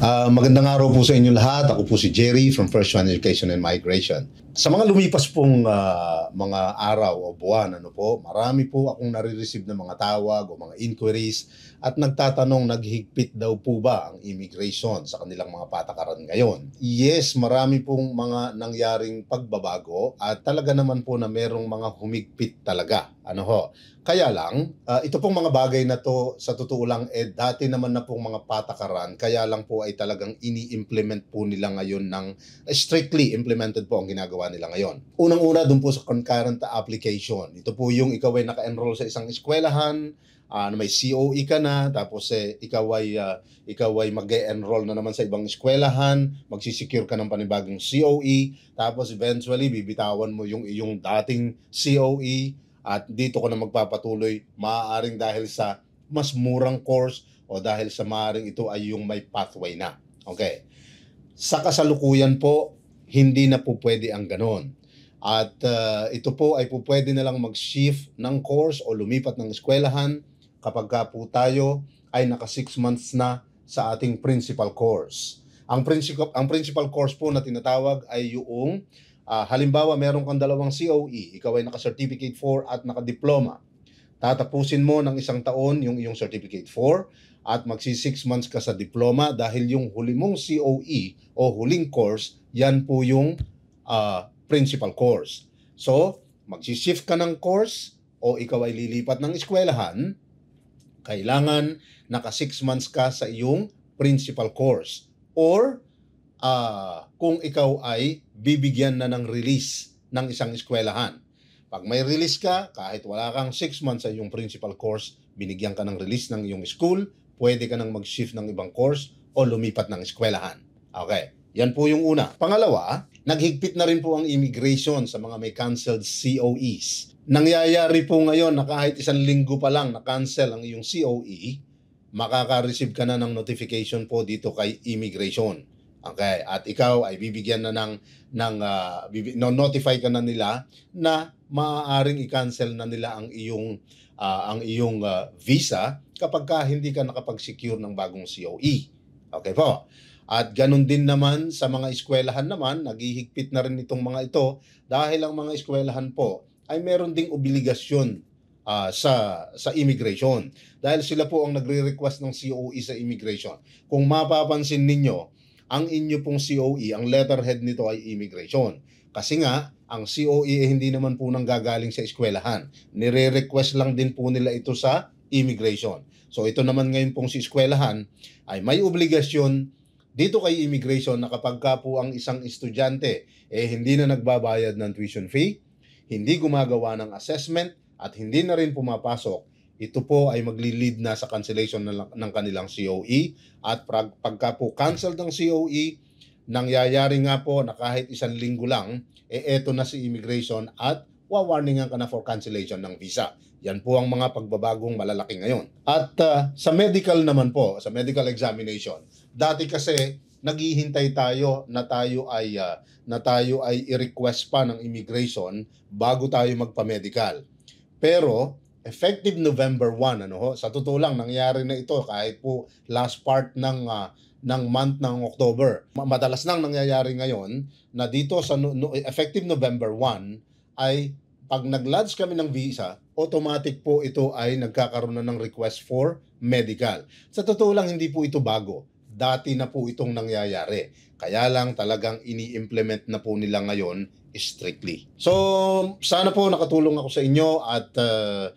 Magandang araw po sa inyo lahat. Ako po si Jerry from First One Education and Migration. Sa mga lumipas pong mga araw o buwan, marami po akong nare-receive ng mga tawag o mga inquiries at nagtatanong, naghigpit daw po ba ang immigration sa kanilang mga patakaran ngayon? Yes, marami pong mga nangyaring pagbabago at talaga naman po na merong mga humigpit talaga. Kaya lang, ito pong mga bagay na to sa totoo lang dati naman na pong mga patakaran, kaya lang po ay talagang ini-implement po nila ngayon ng strictly implemented po ang ginagawa nila ngayon. Unang-una dun po sa concurrent application. Ito po yung ikaw ay naka-enroll sa isang eskwelahan, may COE ka na, tapos ikaw ay mag-enroll na naman sa ibang eskwelahan, magsisecure ka ng panibagong COE, tapos eventually bibitawan mo yung iyong dating COE at dito ka na magpapatuloy, maaaring dahil sa mas murang course o dahil sa maaaring ito ay yung may pathway na. Okay. Sa kasalukuyan po, hindi na po pwede ang ganon. At ito po ay po pwede na lang mag-shift ng course o lumipat ng eskwelahan kapag ka po tayo ay naka 6 months na sa ating principal course. Ang principal course po na tinatawag ay yung halimbawa meron kang dalawang COE, ikaw ay naka-certificate 4 at naka-diploma. Tatapusin mo ng 1 taon yung iyong certificate 4 at magsi 6 months ka sa diploma dahil yung huli mong COE o huling course, yan po yung principal course. So, magsi-shift ka ng course o ikaw ay lilipat ng eskwelahan, kailangan naka 6 months ka sa iyong principal course. Or kung ikaw ay bibigyan na ng release ng isang eskwelahan. Pag may release ka, kahit wala kang 6 months sa iyong principal course, binigyan ka ng release ng iyong school, pwede ka nang mag-shift ng ibang course o lumipat ng eskwelahan. Okay, yan po yung una. Pangalawa, naghigpit na rin po ang immigration sa mga may canceled COEs. Nangyayari po ngayon na kahit 1 linggo pa lang na-cancel ang iyong COE, makaka-receive ka na ng notification po dito kay immigration. Okay, at ikaw ay bibigyan na notify ka na nila na maaaring i-cancel na nila ang iyong visa kapag ka hindi ka nakapag-secure ng bagong COE. Okay po. At ganun din naman sa mga eskwelahan naman, naghihigpit na rin itong mga ito dahil ang mga eskwelahan po ay meron ding obligasyon sa immigration. Dahil sila po ang nagre-request ng COE sa immigration. Kung mapapansin ninyo, ang inyo pong COE, ang letterhead nito ay immigration. Kasi nga, ang COE ay hindi naman po nang gagaling sa eskwelahan. Nire-request lang din po nila ito sa immigration. So ito naman ngayon pong si eskwelahan ay may obligasyon dito kay immigration na kapag ka po ang isang estudyante hindi na nagbabayad ng tuition fee, hindi gumagawa ng assessment at hindi na rin pumapasok, ito po ay magli-lead na sa cancellation ng kanilang COE at pagka po cancel ng COE, nangyayari nga po na kahit 1 linggo lang, eto na si immigration at wawarningan ka na for cancellation ng visa. Yan po ang mga pagbabagong malalaki ngayon. At sa medical naman po, sa medical examination, dati kasi naghihintay tayo na tayo ay i-request pa ng immigration bago tayo magpa-medical. Pero effective November 1, sa totoo lang nangyari na ito kahit po last part ng month ng October. Madalas nang nangyayari ngayon na dito sa effective November 1 ay pag nag-lodge kami ng visa, automatic po ito ay nagkakaroon na ng request for medical. Sa totoo lang hindi po ito bago. Dati na po itong nangyayari. Kaya lang talagang ini-implement na po nila ngayon strictly. So, sana po nakatulong ako sa inyo at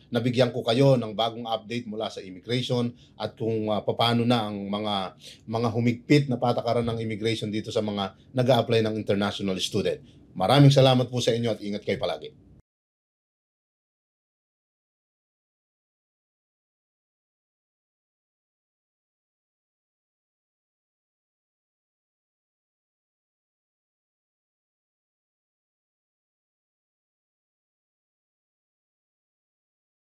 nabigyan ko kayo ng bagong update mula sa immigration at kung paano na ang mga humigpit na patakaran ng immigration dito sa mga nag-a-apply ng international student. Maraming salamat po sa inyo at ingat kayo palagi.